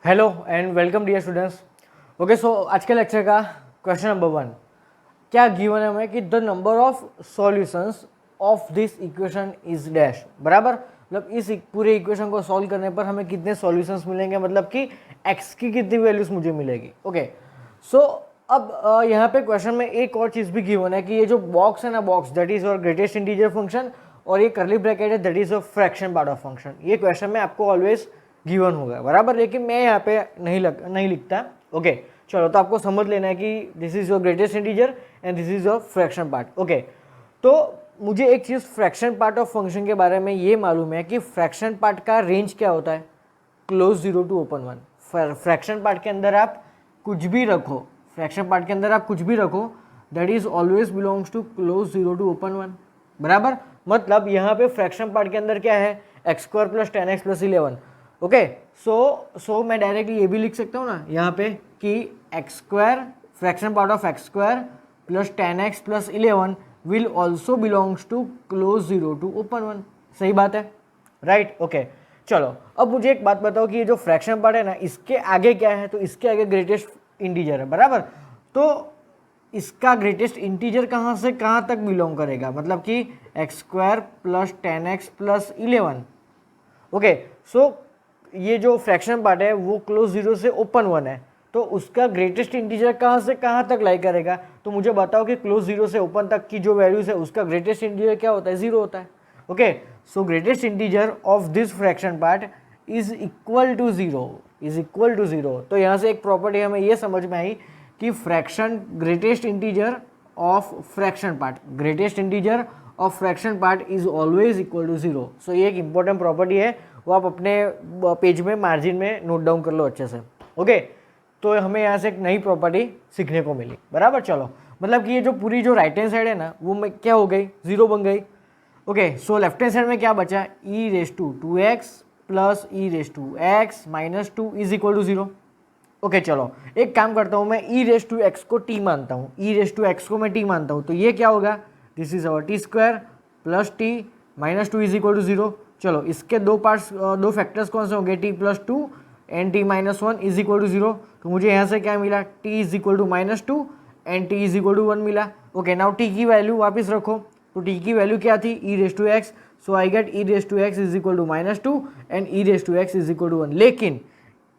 Hello and welcome dear students. Okay, so आज के lecture का क्वेश्चन नंबर 1 क्या गिवन है हमें कि the number of solutions of this equation is dash. बराबर, मतलब इस पूरे इक्वेशन को सॉल्व करने पर हमें कितने सॉल्यूशंस मिलेंगे, मतलब कि x की कितनी वैल्यूज मुझे मिलेगी। ओके, सो अब यहाँ पे क्वेश्चन में एक और चीज़ भी गिवन है कि ये जो बॉक्स है ना, box that is your greatest integer function, और ये करली ब्रैकेट है that is your fraction part of function. ये क्वेश्चन में आपको ऑलवेज गिवन होगा, बराबर, लेकिन मैं यहाँ पे नहीं लिखता। ओके, चलो, तो आपको समझ लेना है कि this is your greatest integer and this is your fraction part. Okay, तो मुझे एक चीज़ फ्रैक्शन पार्ट ऑफ फंक्शन के बारे में ये मालूम है कि फ्रैक्शन पार्ट का रेंज क्या होता है, close 0 to open 1। Fraction part के अंदर आप कुछ भी रखो, फ्रैक्शन पार्ट के अंदर आप कुछ भी रखो, that is always belongs to close 0 to open 1। बराबर, मतलब यहाँ पे फ्रैक्शन पार्ट के अंदर क्या है, x² plus 10x plus 11। Okay, so मैं डायरेक्टली ये भी लिख सकता हूँ ना यहाँ पे कि x² fraction part of x² plus 10x plus 11 will also belongs to close 0 to open 1। सही बात है, राइट। ओके, चलो, अब मुझे एक बात बताओ कि ये जो फ्रैक्शन पार्ट है ना, इसके आगे क्या है, तो इसके आगे ग्रेटेस्ट इंटीजर है। बराबर, तो इसका ग्रेटेस्ट इंटीजर कहाँ से कहाँ तक बिलोंग करेगा, मतलब कि x² plus 10x plus 11। Okay, so ये जो फ्रैक्शन पार्ट है वो क्लोज 0 से ओपन 1 है, तो उसका ग्रेटेस्ट इंटीजर कहाँ से कहाँ तक लाई करेगा। तो मुझे बताओ कि क्लोज 0 से ओपन तक की जो वैल्यूज है उसका ग्रेटेस्ट इंटीजर क्या होता है, 0 होता है। Okay, so greatest integer of this fraction part is equal to 0। तो यहाँ से एक प्रॉपर्टी हमें ये समझ में आई कि fraction greatest integer of fraction part is always equal to 0। So ये एक इंपॉर्टेंट प्रॉपर्टी है, वो आप अपने पेज में मार्जिन में नोट डाउन कर लो अच्छे से। ओके, तो हमें यहाँ से एक नई प्रॉपर्टी सीखने को मिली। बराबर, चलो, मतलब कि ये जो पूरी जो राइट हैंड साइड है ना, वो में क्या हो गई, 0 बन गई। Okay, so left hand side में क्या बचा, e⁻² plus e⁻x minus 2 is equal to 0। Okay, चलो, एक काम करता हूँ, मैं e⁻x को t मानता हूँ, e⁻x को मैं t मानता हूँ, तो ये क्या होगा, this is our t² plus t minus 2 is equal to 0। चलो, इसके दो फैक्टर्स कौन से होंगे, t plus 2 and t minus 1 is equal to 0। तो मुझे यहाँ से क्या मिला, t is equal to minus 2 and t is equal to 1 मिला। ओके, नाउ t की वैल्यू वापस रखो, तो t की वैल्यू क्या थी, e⁻x, so I gate e⁻x is equal to minus 2 and e⁻x is equal to 1। लेकिन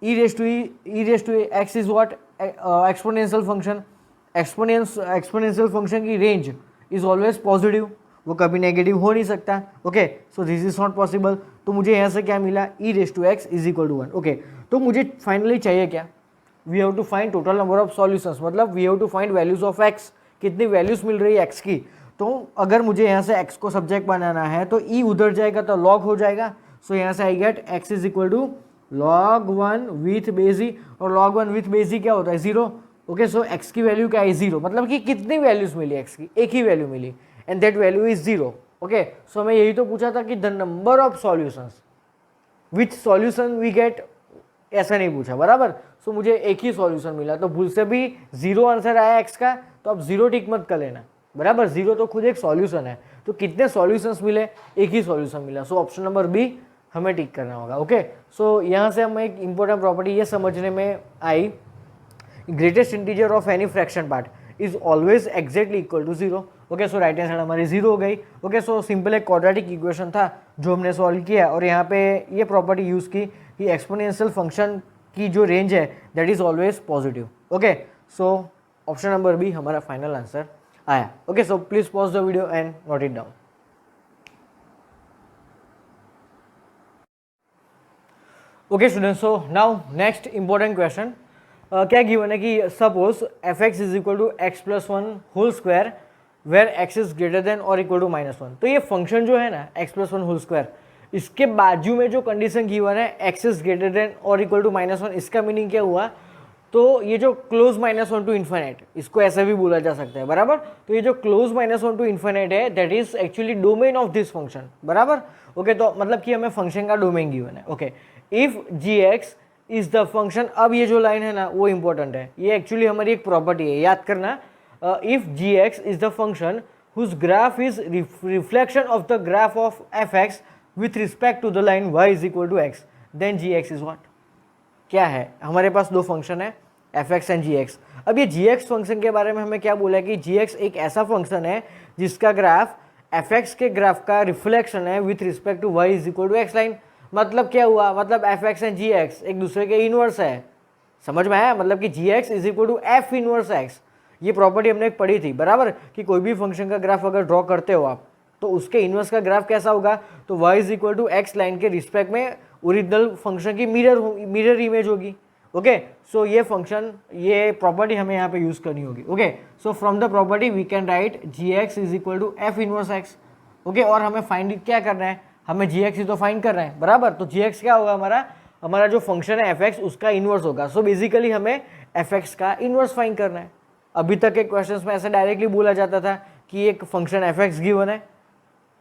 e⁻x is what, exponential function. Exponential function की रेंज इज ऑलवेज पॉजिटिव, वो कभी नेगेटिव हो नहीं सकता। Okay, so this is not possible. तो मुझे यहाँ से क्या मिला, e⁻x is equal to 1। Okay, तो मुझे फाइनली चाहिए क्या, we have to find total number of solutions, मतलब we have to find values of x, कितनी वैल्यूज मिल रही है x की। तो अगर मुझे यहाँ से x को सब्जेक्ट बनाना है तो e उधर जाएगा तो log हो जाएगा। सो यहाँ से I get x is equal to log 1 with base e, और log 1 विथ बेस e क्या होता है, 0। ओके, सो x की वैल्यू क्या है, 0, मतलब कि कितनी वैल्यूज मिली x की, एक ही वैल्यू मिली, and that value is 0। Okay, so मैं यही तो पूछा था कि the number of solutions, which solution we get, ऐसा नहीं पूछा। बराबर, सो मुझे एक ही सॉल्यूशन मिला, तो भूल से भी 0 आंसर आया x का, तो अब 0 टिक मत कर लेना। बराबर, 0 तो खुद एक सॉल्यूशन है, तो कितने सॉल्यूशंस मिले, एक ही सॉल्यूशन मिला। सो ऑप्शन नंबर बी हमें टिक करना होगा। ओके, सो यहाँ से हमें एक इंपॉर्टेंट प्रॉपर्टी ये समझने में आई, greatest integer of any fraction part is always exactly equal to 0। Okay, so right hand side हमारी 0 हो गई। ओके, सो सिंपल एक क्वाड्रेटिक इक्वेशन था जो हमने सॉल्व किया, और यहाँ पे ये प्रॉपर्टी यूज़ की कि एक्सपोनेंशियल फंक्शन की जो रेंज है that is always positive. Okay, so option number B हमारा फाइनल आंसर आया। Okay, so please pause the video and note it down. Okay students, so now next important question, क्या given है कि suppose f(x) is equal to x plus 1 whole square where x is greater than और equal to -1। तो ये function जो है ना x plus 1 whole square, इसके बाजू में जो कंडीशन गिवन है x इज ग्रेटर देन और इक्वल टू -1, इसका मीनिंग क्या हुआ, तो ये जो क्लोज -1 टू इन्फिनिट, इसको ऐसा भी बोला जा सकता है। बराबर, तो ये जो क्लोज -1 टू इन्फिनिट है that is actually domain of this function. बराबर, ओके, तो मतलब कि हमें फंक्शन का डोमेन गिवन है। Okay, if gx is the function, अब ये जो लाइन है ना वो इंपॉर्टेंट है, ये एक्चुअली हमारी एक प्रॉपर्टी है, याद करना। If gx is the function whose graph is reflection of the graph of fx with respect to the line y is equal to x, then gx is what? क्या है, हमारे पास दो फंक्शन है f x and g x. अब ये जी x function के बारे में हमें क्या बोला है कि जी एक्स एक ऐसा फंक्शन है जिसका ग्राफ एफ एक्स के ग्राफ का रिफ्लेक्शन है with respect to y is equal to x line. मतलब क्या हुआ, मतलब f x and g x एक दूसरे के इनवर्स है, समझ में आया, मतलब कि g x is equal to f inverse x. ये प्रॉपर्टी हमने एक पढ़ी थी बराबर, कि कोई भी फंक्शन का ग्राफ अगर ड्रॉ करते हो आप तो उसके इनवर्स का ग्राफ कैसा होगा, तो y is equal to x line के रिस्पेक्ट में ओरिजिनल फंक्शन की मिरर इमेज होगी। ओके, सो ये फंक्शन, ये प्रॉपर्टी हमें यहाँ पे यूज करनी होगी। Okay, so from the property we can write g x is equal to f inverse x. Okay, और हमें फाइंड क्या करना है, हमें जी एक्स ही तो फाइंड करना है बराबर। तो जी एक्स क्या होगा, हमारा जो फंक्शन है एफ एक्स उसका इनवर्स होगा। सो बेसिकली हमें एफ एक्स का इनवर्स फाइंड करना है। अभी तक के क्वेश्चंस में ऐसे डायरेक्टली बोला जाता था कि एक फंक्शन एफ एक्स गिवन है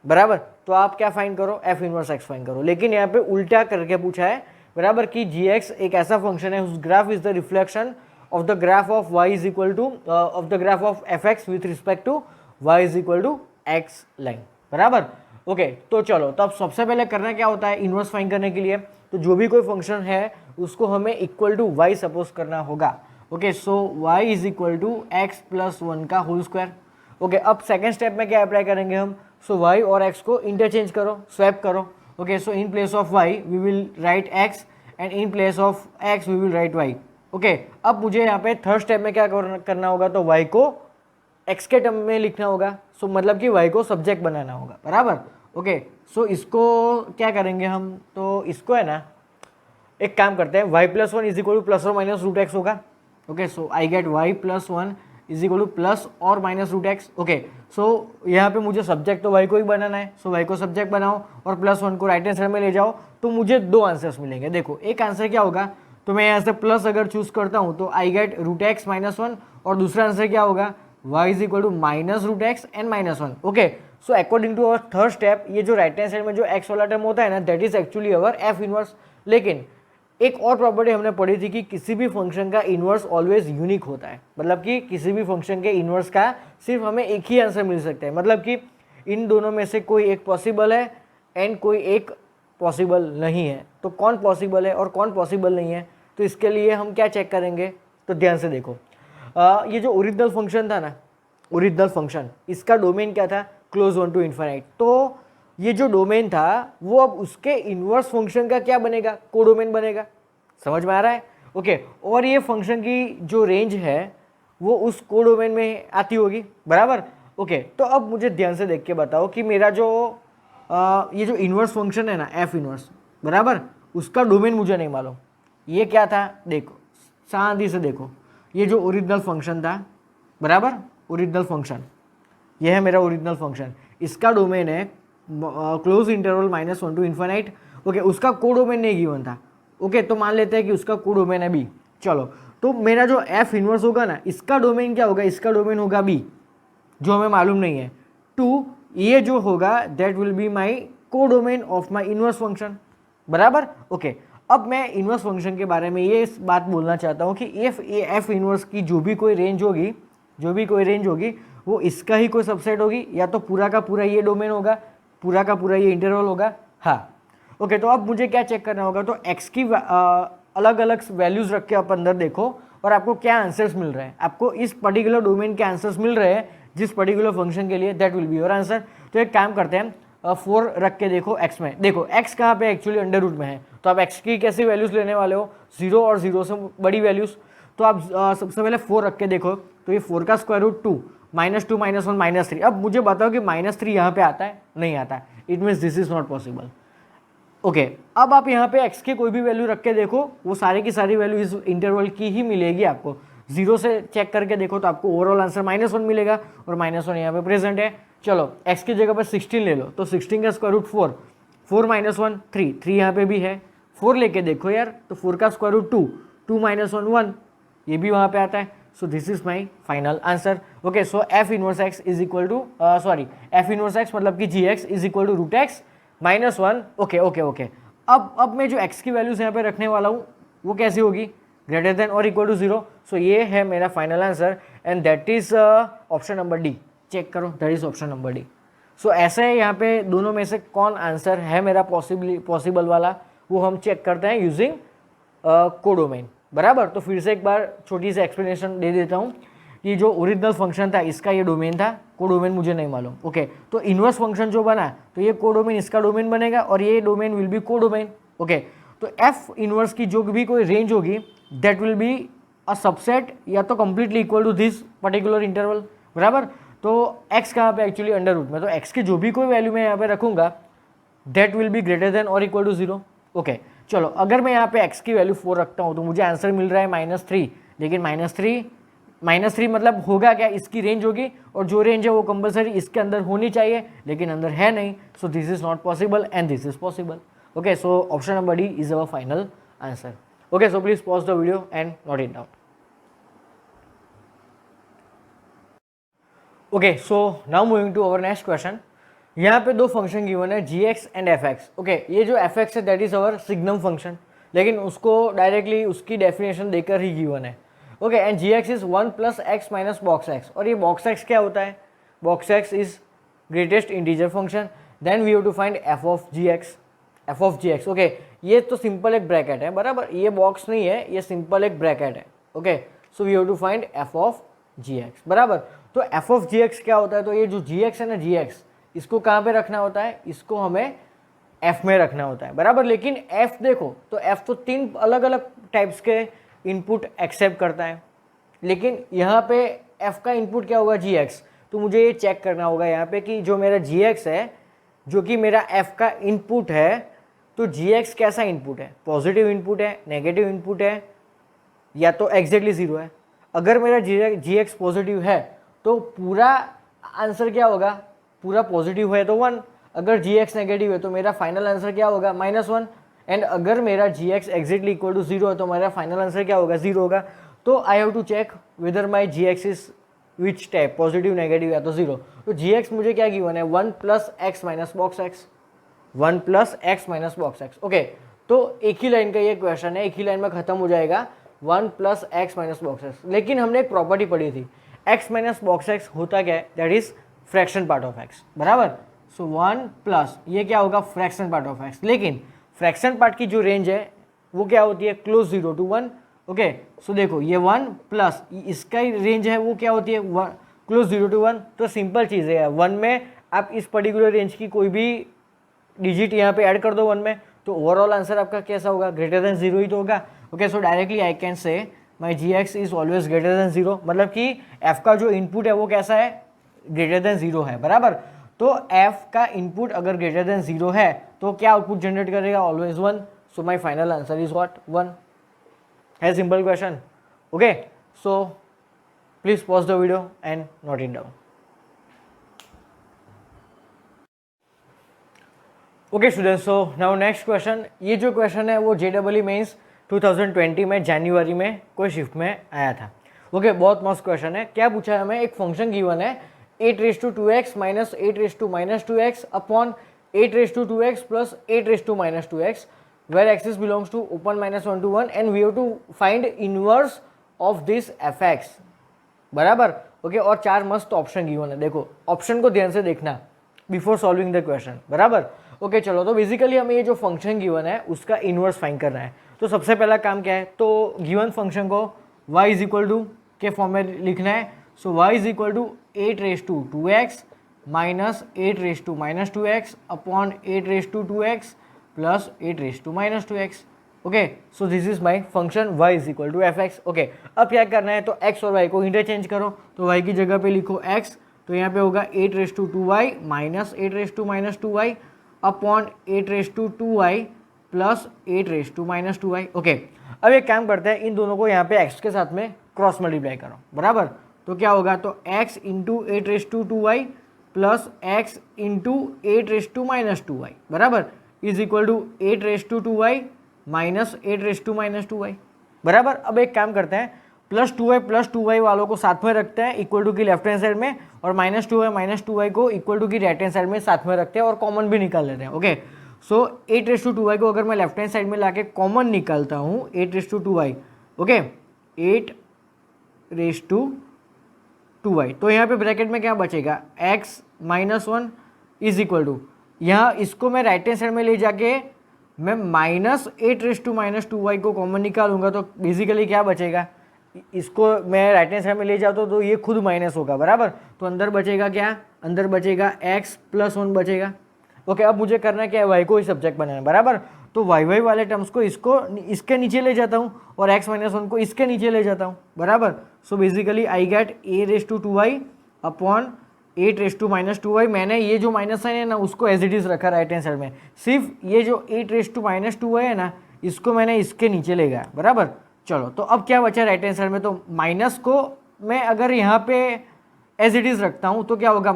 बराबर, तो आप क्या फाइंड करो, एफ इनवर्स एक्स फाइंड करो। लेकिन यहाँ पे उल्टा करके पूछा है बराबर कि जी एक्स एक ऐसा फंक्शन है उस graph is the reflection of the graph of y is equal to of the graph of f x with respect to y is equal to x line बराबर। ओके, तो चलो, तो अब सबसे पहले करना क्या होता है इनवर्स फाइंड करने के लिए, तो जो भी कोई फंक्शन है उसको हमें इक्वल टू वाई सपोज करना होगा। Okay, so y is equal to x plus 1 का होल स्क्वायर। ओके, अब सेकेंड स्टेप में क्या अप्लाई करेंगे हम, सो y और x को इंटरचेंज करो, स्वैप करो। Okay, so in place of y we will write x and in place of x we will write y। Okay, अब मुझे यहाँ पे थर्ड स्टेप में क्या करना होगा, तो y को x के टर्म में लिखना होगा। सो मतलब कि y को सब्जेक्ट बनाना होगा बराबर। ओके, सो इसको क्या करेंगे हम, तो इसको है ना, एक काम करते हैं, y plus 1 is equal two plus और माइनस रूट एक्स होगा। Okay, so I gate y plus 1 is equal two plus और minus root x. Okay, so यहाँ पे मुझे सब्जेक्ट तो y को ही बनाना है, सो y को सब्जेक्ट बनाओ और प्लस 1 को राइट हैंड साइड में ले जाओ, तो मुझे दो आंसर्स मिलेंगे। देखो, एक आंसर क्या होगा, तो मैं यहाँ से प्लस अगर चूज करता हूँ तो I get root x minus 1, और दूसरा आंसर क्या होगा, y is equal to minus root x and minus 1। Okay, so according to our third step, ये जो राइट हैंड साइड में जो x वाला टर्म होता है ना, that is actually our F inverse. लेकिन एक और प्रॉपर्टी हमने पढ़ी थी कि किसी भी फंक्शन का इनवर्स ऑलवेज यूनिक होता है, मतलब कि किसी भी फंक्शन के इनवर्स का सिर्फ हमें एक ही आंसर मिल सकता है, मतलब कि इन दोनों में से कोई एक पॉसिबल है एंड कोई एक पॉसिबल नहीं है। तो कौन पॉसिबल है और कौन पॉसिबल नहीं है, तो इसके लिए हम क्या चेक करेंगे, तो ध्यान से देखो, ये जो ओरिजिनल फंक्शन था ना, ओरिजिनल फंक्शन, इसका डोमेन क्या था, क्लोज वन टू इन्फिनाइट। तो ये जो डोमेन था वो अब उसके इनवर्स फंक्शन का क्या बनेगा, कोडोमेन बनेगा। समझ में आ रहा है। ओके, और ये फंक्शन की जो रेंज है वो उस कोडोमेन में आती होगी बराबर। ओके, तो अब मुझे ध्यान से देख के बताओ कि मेरा जो ये जो इनवर्स फंक्शन है ना, एफ इनवर्स बराबर, उसका डोमेन मुझे नहीं मालूम। ये क्या था, देखो शांति से देखो, ये जो ओरिजिनल फंक्शन था बराबर, ओरिजिनल फंक्शन, ये है मेरा ओरिजिनल फंक्शन, इसका डोमेन है close interval minus 1 to infinite. Okay, उसका कोडोमेन नहीं गिवन था। ओके, तो मान लेते हैं कि उसका कोडोमेन है बी। चलो, तो मेरा जो एफ इनवर्स होगा ना, इसका डोमेन क्या होगा, इसका डोमेन होगा बी, जो हमें मालूम नहीं है। टू, ये जो होगा that will be my codomain of my inverse function बराबर। ओके, अब मैं इनवर्स फंक्शन के बारे में ये इस बात बोलना चाहता हूँ कि एफ इनवर्स की जो भी कोई रेंज होगी वो इसका ही कोई सबसेट होगी, या तो पूरा का पूरा ये डोमेन होगा, पूरा का पूरा ये इंटरवल होगा। हाँ, ओके, तो अब मुझे क्या चेक करना होगा, तो x की अलग अलग वैल्यूज रख के आप अंदर देखो और आपको क्या आंसर्स मिल रहे हैं, आपको इस पर्टिकुलर डोमेन के आंसर्स मिल रहे हैं जिस पर्टिकुलर फंक्शन के लिए, that will be your answer. तो एक काम करते हैं, 4 रख के देखो x में, देखो x कहाँ पे एक्चुअली अंडर रूट में है, तो आप x की कैसी वैल्यूज लेने वाले हो, 0 और 0 से बड़ी वैल्यूज। तो आप सबसे पहले 4 रख के देखो, तो ये 4 का स्क्वायर रूट 2, -2 -1 -3। अब मुझे बताओ कि -3 यहाँ पे आता है, नहीं आता, it means this is not possible. Okay, अब आप यहाँ पे x की कोई भी वैल्यू रख के देखो, वो सारी की सारी वैल्यू इस इंटरवल की ही मिलेगी आपको। 0 से चेक करके देखो तो आपको ओवरऑल आंसर -1 मिलेगा, और -1 यहाँ पे प्रेजेंट है। चलो, x की जगह पर 16 ले लो, तो 16 का स्क्वायर रूट 4, 4 -1 3, 3 यहाँ पे भी है, 4 लेके देखो यार, तो 4 का स्क्वायर रूट 2, 2 -1 1, ये भी वहाँ पे आता है। So this is my final answer. Okay, so f inverse x is equal to f inverse x मतलब कि g x is equal to root x -1। Okay okay okay, अब मैं जो x की वैल्यूज यहाँ पे रखने वाला हूँ वो कैसी होगी, ग्रेटर देन और इक्वल टू 0। सो ये है मेरा final answer and that is option number D. Check करो, that is option number D. So ऐसे यहाँ पे दोनों में से कौन आंसर है मेरा पॉसिबल वाला, वो हम चेक करते हैं यूजिंग कोडोमेन, बराबर। तो फिर से एक बार छोटी सी एक्सप्लेनेशन दे देता हूँ कि जो ओरिजिनल फंक्शन था इसका ये डोमेन था, कोडोमेन मुझे नहीं मालूम, ओके। तो इन्वर्स फंक्शन जो बना तो ये कोडोमेन इसका डोमेन बनेगा और ये domain will be codomain, okay. तो एफ इन्वर्स की जो भी कोई रेंज होगी that will be a subset या तो completely equal to this particular interval, बराबर। तो एक्स कहाँ पे एक्चुअली अंडर रूट में, तो एक्स की जो भी कोई वैल्यू मैं यहाँ पे रखूंगा that will be greater than और इक्वल टू 0, ओके। चलो अगर मैं यहाँ पे एक्स की वैल्यू 4 रखता हूँ तो मुझे आंसर मिल रहा है -3, लेकिन -3 मतलब होगा क्या, इसकी रेंज होगी और जो रेंज है वो कंपलसरी इसके अंदर होनी चाहिए, लेकिन अंदर है नहीं, so this is not possible and this is possible, okay. So option number D is our final answer, okay. So please pause the video and note it down, okay. So now moving to our next question. यहाँ पे दो function given है gx and fx, okay. ये जो fx है that is our signum function, लेकिन उसको directly उसकी डेफिनेशन देकर ही गिवन है, okay. And gx is 1 + x - box x, और ये box x क्या होता है, box x is greatest integer function, then we have to find f of gx, okay. ये तो सिंपल एक ब्रैकेट है, बराबर, ये बॉक्स नहीं है, ये सिंपल एक ब्रैकेट है, okay. So we have to find f of gx, बराबर। तो f of gx क्या होता है, तो ये जो gx है ना, gx इसको कहाँ पे रखना होता है, इसको हमें f में रखना होता है, बराबर। लेकिन f देखो तो f तो 3 अलग अलग टाइप्स के इनपुट एक्सेप्ट करता है, लेकिन यहाँ पे f का इनपुट क्या होगा, gx। तो मुझे ये चेक करना होगा यहाँ पे कि जो मेरा gx है, जो कि मेरा f का इनपुट है, तो gx कैसा इनपुट है, पॉजिटिव इनपुट है, नेगेटिव इनपुट है, या तो एग्जैक्टली 0 है। अगर मेरा gx पॉजिटिव है तो पूरा आंसर क्या होगा, पूरा पॉजिटिव है तो 1, अगर gx नेगेटिव है तो मेरा फाइनल आंसर क्या होगा, -1, एंड अगर मेरा gx एग्जैक्टली इक्वल टू 0 है तो मेरा फाइनल आंसर क्या होगा, 0 होगा। तो I have to check whether my gx is which type, positive, negative या तो 0। तो gx मुझे क्या गिवन है, 1 + x - box x, 1 + x - box x, okay. तो एक ही लाइन का ये क्वेश्चन है, एक ही लाइन में खत्म हो जाएगा, 1 + x - box x। लेकिन हमने एक प्रॉपर्टी पढ़ी थी, x - box x होता क्या है, that is fraction part of x, बराबर। सो 1 प्लस ये क्या होगा, फ्रैक्शन पार्ट ऑफ x, लेकिन फ्रैक्शन पार्ट की जो रेंज है वो क्या होती है, क्लोज 0 to 1, ओके। सो देखो ये 1 प्लस इसका रेंज है वो क्या होती है, क्लोज 0 to 1। तो सिंपल चीज़ है, 1 में आप इस पर्टिकुलर रेंज की कोई भी डिजिट यहाँ पे ऐड कर दो 1 में, तो ओवरऑल आंसर आपका कैसा होगा, ग्रेटर देन 0 ही तो होगा, okay. So directly I can say my gx is always greater than 0, मतलब कि f का जो इनपुट है वो कैसा है, ग्रेटर देन 0 है, बराबर। तो f का इनपुट अगर ग्रेटर देन 0 है तो क्या आउटपुट जनरेट करेगा, always 1। So my final answer is what, 1 है, simple question, okay. So please pause the video and note it down, okay students. So now next question, ये जो question है वो JEE मेंस 2020 में जनवरी में कोई शिफ्ट में आया था, ओके। बहुत मस्त क्वेश्चन है। क्या पूछा है हमें, एक फंक्शन गिवन है 8⁻² - 8⁻² upon 8⁻² plus 8⁻² where x belongs to open -1 to 1 and we have to find inverse of this fx, बराबर, ओके। और 4 मस्त ऑप्शन गिवन है, देखो ऑप्शन को ध्यान से देखना बिफोर सॉल्विंग द क्वेश्चन, बराबर, ओके। चलो तो बेसिकली हमें ये जो फंक्शन गिवन है उसका इनवर्स फाइंड करना है। तो सबसे पहला काम क्या है, तो गिवन फंक्शन को y इज इक्वल टू के फॉर्म में लिखना है। So y is equal to 8⁻² minus 8⁻² upon 8⁻² plus 8⁻², okay. So this is my function y is equal to fx, okay. अब क्या करना है, तो x और y को इंटरचेंज करो, तो y की जगह पे लिखो x, तो यहाँ पे होगा 8⁻² माइनस 8⁻² अपॉन 8⁻² प्लस 8⁻², ओके। अब एक काम करते हैं, इन दोनों को यहाँ पे x के साथ में क्रॉस मल्टीप्लाई करो, बराबर। तो क्या होगा, तो x into 8⁻² plus x into 8⁻², बराबर, इज इक्वल टू 8⁻² माइनस 8⁻², बराबर। अब एक काम करते हैं, +2y वालों को साथ में रखते हैं इक्वल टू की लेफ्ट हैंड साइड में, और -2y को इक्वल टू की राइट हैंड साइड में साथ में रखते हैं और कॉमन भी निकाल लेते हैं, ओके। सो 8⁻² को अगर मैं लेफ्ट हैंड साइड में लाके कॉमन निकालता हूँ 8⁻², ओके, 8⁻², तो यहाँ पे ब्रैकेट में क्या बचेगा, x - 1 इज इक्वल टू, यहाँ इसको मैं राइट हैंड साइड में ले जाके मैं -8⁻²y को कॉमन निकालूंगा तो बेसिकली क्या बचेगा, इसको मैं राइट हैंड साइड में ले जाता हूँ तो ये खुद माइनस होगा, बराबर। तो अंदर बचेगा क्या, अंदर बचेगा x+1 बचेगा। ओके, अब मुझे करना क्या है, y को ही सब्जेक्ट बनाना है, बराबर। तो y वाले टर्म्स को इसके नीचे ले जाता हूँ और x-1 को इसके नीचे ले जाता हूँ, बराबर। So basically I get a⁻² upon 8⁻²y। मैंने ये जो माइनस साइन है ना उसको एज इट इज रखा राइट हैंड साइड में, सिर्फ ये जो 8⁻² है ना इसको मैंने इसके नीचे ले गया, बराबर। चलो, तो अब क्या बचा राइट हैंड साइड में, तो माइनस को मैं अगर यहाँ पे एज इट इज रखता हूँ तो क्या होगा,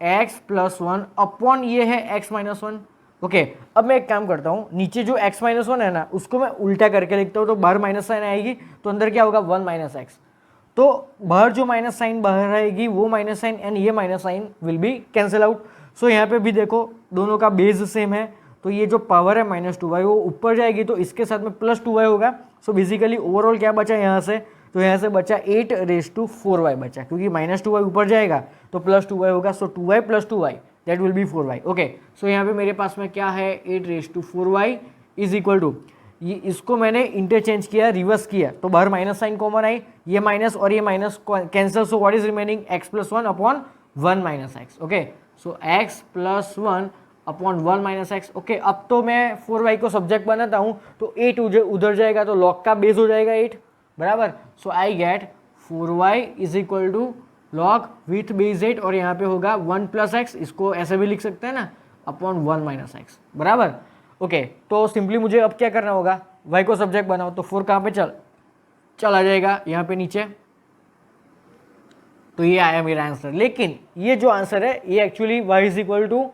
-(x+1) अपॉन ये है x-1। ओके, अब मैं एक काम करता हूँ, नीचे जो x-1 है ना उसको मैं उल्टा करके लिखता हूँ, तो बाहर माइनस साइन आएगी तो अंदर क्या होगा, 1 - x। तो बाहर जो माइनस साइन बाहर आएगी वो माइनस साइन एंड ये minus sign will be cancel out. So यहाँ पे भी देखो दोनों का बेस सेम है, तो ये जो पावर है -2y वो ऊपर जाएगी तो इसके साथ में +2y होगा। सो बेसिकली ओवरऑल क्या बचा यहाँ से, तो यहाँ से बचा 8⁻4y बचा, क्योंकि -2y ऊपर जाएगा तो +2y होगा। So 2y + 2y that will be 4y। Okay, so यहाँ पे मेरे पास में क्या है, 8⁻4y इज इक्वल टू, ये इसको मैंने इंटरचेंज किया, रिवर्स किया, तो बाहर माइनस साइन कॉमन आई, ये माइनस और ये minus cancel. So what is remaining, x+1 upon 1 - x। Okay, so x+1 upon 1 - x। Okay, अब तो मैं 4y को सब्जेक्ट बनाता हूँ तो 8 उधर जाएगा तो log का बेस हो जाएगा 8, बराबर। So I get 4y is equal to log with base 8 और यहाँ पे होगा 1 + x, इसको ऐसे भी लिख सकते हैं ना, अपॉन 1 - x, बराबर। ओके, तो सिंपली मुझे अब क्या करना होगा, y को सब्जेक्ट बनाओ, तो 4 कहाँ पे चला जाएगा, यहाँ पे नीचे। तो ये आया मेरा आंसर, लेकिन ये जो आंसर है ये actually y is equal to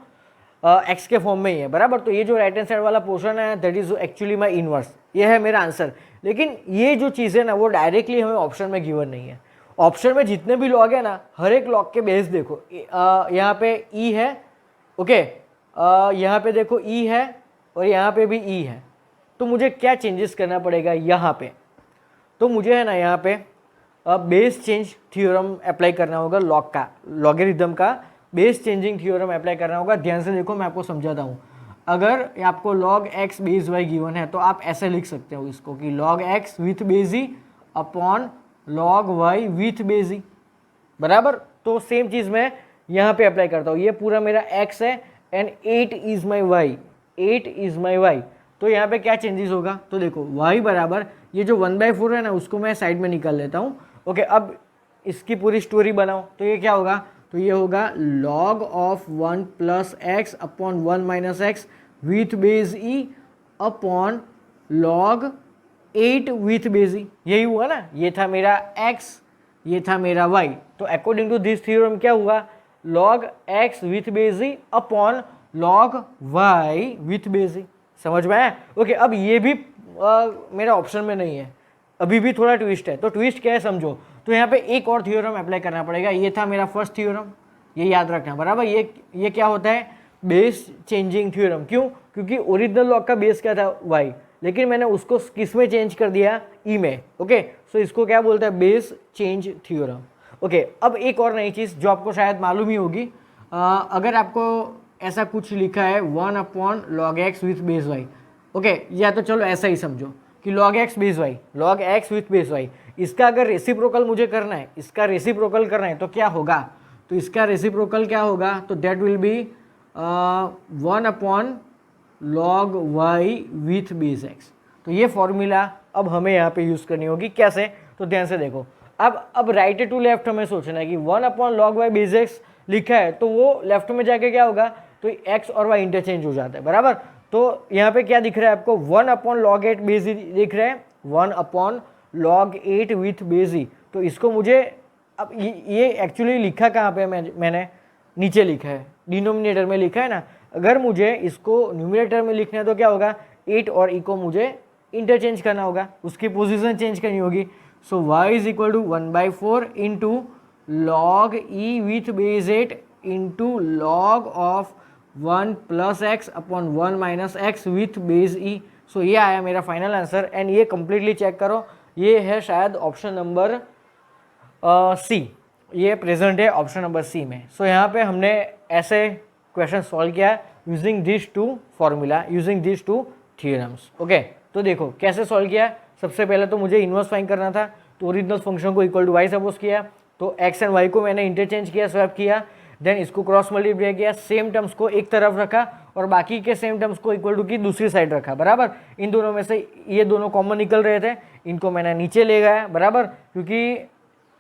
x के फॉर्म में ही है, बराबर। तो ये जो राइट हैंड साइड वाला पोर्शन है that is actually my inverse, ये है मेरा आंसर। लेकिन ये जो चीज़ है ना वो डायरेक्टली हमें ऑप्शन में गिवन नहीं है। ऑप्शन में जितने भी लॉग है ना, हर एक लॉग के बेस देखो, यहाँ पे e है, ओके, यहाँ पे देखो e है और यहाँ पे भी e है। तो मुझे क्या चेंजेस करना पड़ेगा यहाँ पे, तो मुझे है ना यहाँ पे बेस चेंज थ्योरम अप्लाई करना होगा, लॉग का, लॉगरिथम का बेस चेंजिंग थ्योरम अप्लाई करना होगा। ध्यान से देखो, मैं आपको समझाता हूँ। अगर आपको log x base y given है तो आप ऐसे लिख सकते हो इसको कि log x with base y upon log y with base y, बराबर। तो सेम चीज़ मैं यहाँ पे अप्लाई करता हूँ, ये पूरा मेरा x है and 8 is my y, 8 is my y। तो यहाँ पे क्या चेंजेस होगा, तो देखो y बराबर ये जो 1/4 है ना उसको मैं साइड में निकाल लेता हूँ। ओके, अब इसकी पूरी स्टोरी बनाओ तो ये क्या होगा, तो ये होगा log of 1 + x upon 1 - x with base e upon log 8 with base e। यही हुआ ना, ये था मेरा x, ये था मेरा y। तो अकॉर्डिंग टू दिस थ्योरम क्या हुआ, log x with base e upon log y with base e। समझ में आया। ओके, अब ये भी मेरा ऑप्शन में नहीं है, अभी भी थोड़ा ट्विस्ट है। तो ट्विस्ट क्या है समझो, तो यहाँ पे एक और थ्योरम अप्लाई करना पड़ेगा। ये था मेरा फर्स्ट थ्योरम, ये याद रखना, बराबर। ये क्या होता है, बेस चेंजिंग थ्योरम। क्यों, क्योंकि ओरिजिनल लॉग का बेस क्या था, y, लेकिन मैंने उसको किस में चेंज कर दिया, e में। ओके, सो इसको क्या बोलते हैं, बेस चेंज थ्योरम। ओके, अब एक और नई चीज़ जो आपको शायद मालूम ही होगी, अगर आपको ऐसा कुछ लिखा है 1 upon log x with base y, okay, या तो चलो ऐसा ही समझो कि log x base y, log x with base y, इसका अगर रेसिप्रोकल मुझे करना है, इसका रेसिप्रोकल करना है तो क्या होगा, तो इसका रेसिप्रोकल क्या होगा, तो that will B 1 upon log y with base x। तो ये फॉर्मूला अब हमें यहाँ पे यूज़ करनी होगी। कैसे, तो ध्यान से देखो, अब राइट टू लेफ्ट हमें सोचना है कि 1 upon log y base x लिखा है तो वो लेफ्ट में जाके क्या होगा, तो x और y इंटरचेंज हो जाता है, बराबर। तो यहाँ पे क्या दिख रहा है आपको, 1 अपॉन log 8 बेस e दिख रहा है, 1 upon log 8 with base e। तो इसको मुझे अब ये एक्चुअली लिखा कहाँ पे मैंने नीचे लिखा है, डिनोमिनेटर में लिखा है ना। अगर मुझे इसको न्यूमरेटर में लिखना है तो क्या होगा, 8 और e को मुझे इंटरचेंज करना होगा, उसकी पोजीशन चेंज करनी होगी। So y is equal to 1/4 into log e with base 8 into log of 1 + x upon 1 - x with base e। So ये आया मेरा फाइनल आंसर एंड ये कंप्लीटली चेक करो, ये है शायद ऑप्शन नंबर सी, ये प्रेजेंट है ऑप्शन नंबर सी में। सो यहाँ पे हमने ऐसे क्वेश्चन सॉल्व किया है। Using this two formula, using this two theorems. Okay, तो देखो कैसे सॉल्व किया। सबसे पहले तो मुझे इनवर्स फाइंड करना था, तो ओरिजिनल फंक्शन को इक्वल टू वाई सपोज किया, तो एक्स एंड वाई को मैंने इंटरचेंज किया, स्वैप किया, देन इसको क्रॉस मल्टीप्लाई किया, सेम टर्म्स को एक तरफ रखा और बाकी के सेम टर्म्स को इक्वल टू की दूसरी साइड रखा, बराबर। इन दोनों में से ये दोनों कॉमन निकल रहे थे, इनको मैंने नीचे ले गया, बराबर, क्योंकि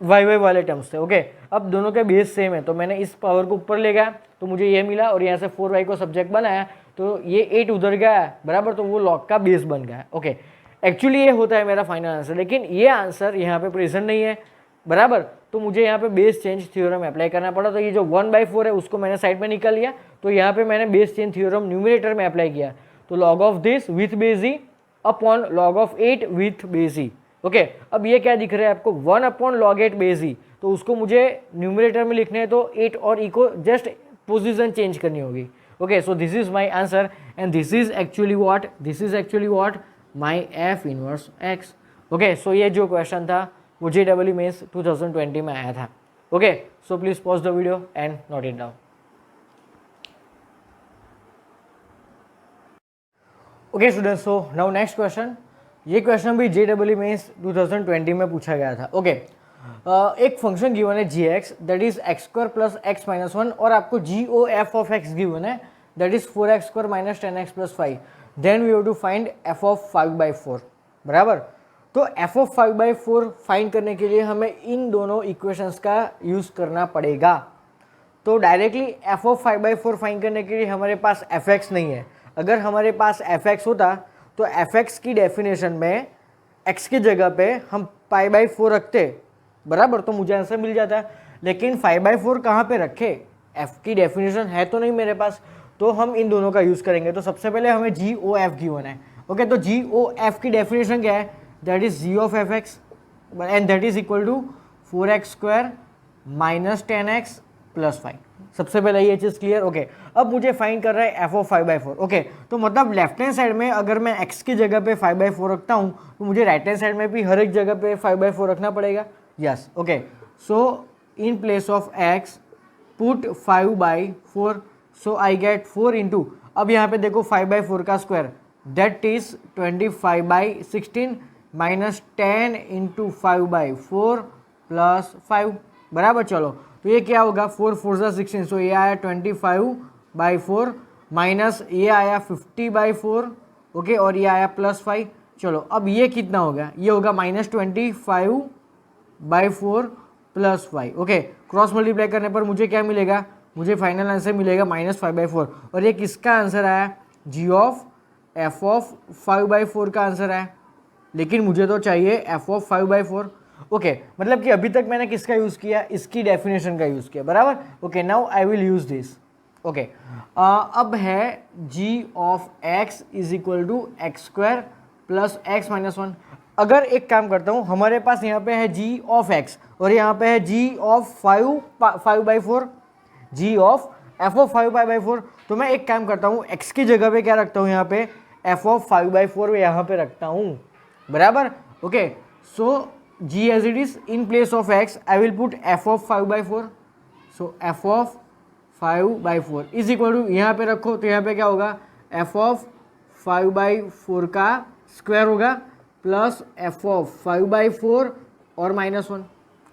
वाई वाई वाले टर्म्स थे। ओके, अब दोनों के बेस सेम है, तो मैंने इस पावर को ऊपर ले गया, तो मुझे ये मिला, और यहाँ से 4y को सब्जेक्ट बनाया, तो ये 8 उधर गया, बराबर, तो वो लॉग का बेस बन गया। ओके, एक्चुअली ये होता है मेरा फाइनल आंसर, लेकिन ये आंसर यहाँ पे प्रेजेंट नहीं है, बराबर, तो मुझे यहाँ पे बेस चेंज थ्योरम अप्लाई करना पड़ा। तो ये जो 1/4 है उसको मैंने साइड में निकाल लिया, तो यहाँ पे मैंने बेस चेंज थ्योरम न्यूमरेटर में अप्लाई किया, तो log of this with base E upon log of 8 with base E. Okay, अब ये क्या दिख रहा है आपको, 1 अपॉन लॉग 8 बेस ई, तो उसको मुझे न्यूमरेटर में लिखने है, तो 8 और ई को जस्ट पोजिशन चेंज करनी होगी। Okay, so this is my answer and this is actually what my f inverse x. Okay, so ये जो क्वेश्चन था वो JEE मेंस 2020 में आया था। Okay, so please pause the video and note it down. Okay students, so now next question. ये question भी JEE mains 2020 में पूछा गया था। ओके, एक फंक्शन गिवन है gx that is x² plus x minus 1, और आपको GOF ऑफ x गिवन है that is 4x² minus 10x plus 5, then we have to find f of 5/4, बराबर। तो f ऑफ 5/4 फाइंड करने के लिए हमें इन दोनों इक्वेशंस का यूज़ करना पड़ेगा। तो डायरेक्टली f ऑफ 5/4 फाइंड करने के लिए हमारे पास fx नहीं है। अगर हमारे पास fx होता तो fx की डेफिनेशन में x की जगह पे हम π/4 रखते, बराबर, तो मुझे आंसर मिल जाता। लेकिन 5/4 कहाँ पे रखे, f की डेफिनेशन है तो नहीं मेरे पास, तो हम इन दोनों का यूज़ करेंगे। तो सबसे पहले हमें GOF गिवन है। ओके, तो GOF की डेफिनेशन क्या है, that is g of fx and that is equal to 4x² minus 10x plus 5। सबसे पहले ये चीज़ क्लियर। ओके, अब मुझे फाइंड कर रहा है f ऑफ 5/4। ओके, तो मतलब लेफ्ट हैंड साइड में अगर मैं x की जगह पे 5/4 रखता हूँ, तो मुझे राइट हैंड साइड में भी हर एक जगह पे 5/4 रखना पड़ेगा। Yes, okay, so in place of x put 5/4, so I gate 4 into, अब यहाँ पे देखो 5/4 का square that is 25/16 minus 10 into 5/4 plus 5, बराबर। चलो, तो ये क्या होगा, 4 4 16, सो ये आया 25/4 माइनस ये आया 50/4, ओके, और ये आया प्लस 5। चलो, अब ये कितना होगा, ये होगा minus 25/4 plus 5। Okay, cross multiply करने पर मुझे क्या मिलेगा, मुझे फाइनल आंसर मिलेगा -5/4, और ये किसका आंसर आया, g ऑफ f ऑफ 5/4 का आंसर आया। लेकिन मुझे तो चाहिए f ऑफ 5/4। ओके, मतलब कि अभी तक मैंने किसका यूज़ किया, इसकी डेफिनेशन का यूज़ किया, बराबर। Okay, now I will use this. Okay, अब है g of x is equal to x² plus x minus 1। अगर एक काम करता हूँ, हमारे पास यहाँ पे है g ऑफ x और यहाँ पे है g of 5/4, g of f of 5/4, तो मैं एक काम करता हूँ, x की जगह पे क्या रखता हूँ, यहाँ पे f ऑफ 5/4 यहाँ पे रखता हूँ, बराबर। Okay, so g as it is in place of x I will put f of 5/4, so f of 5/4 is equal to, यहाँ पे रखो तो यहाँ पे क्या होगा, f of 5/4 का स्क्वायर होगा प्लस f of 5/4 और -1।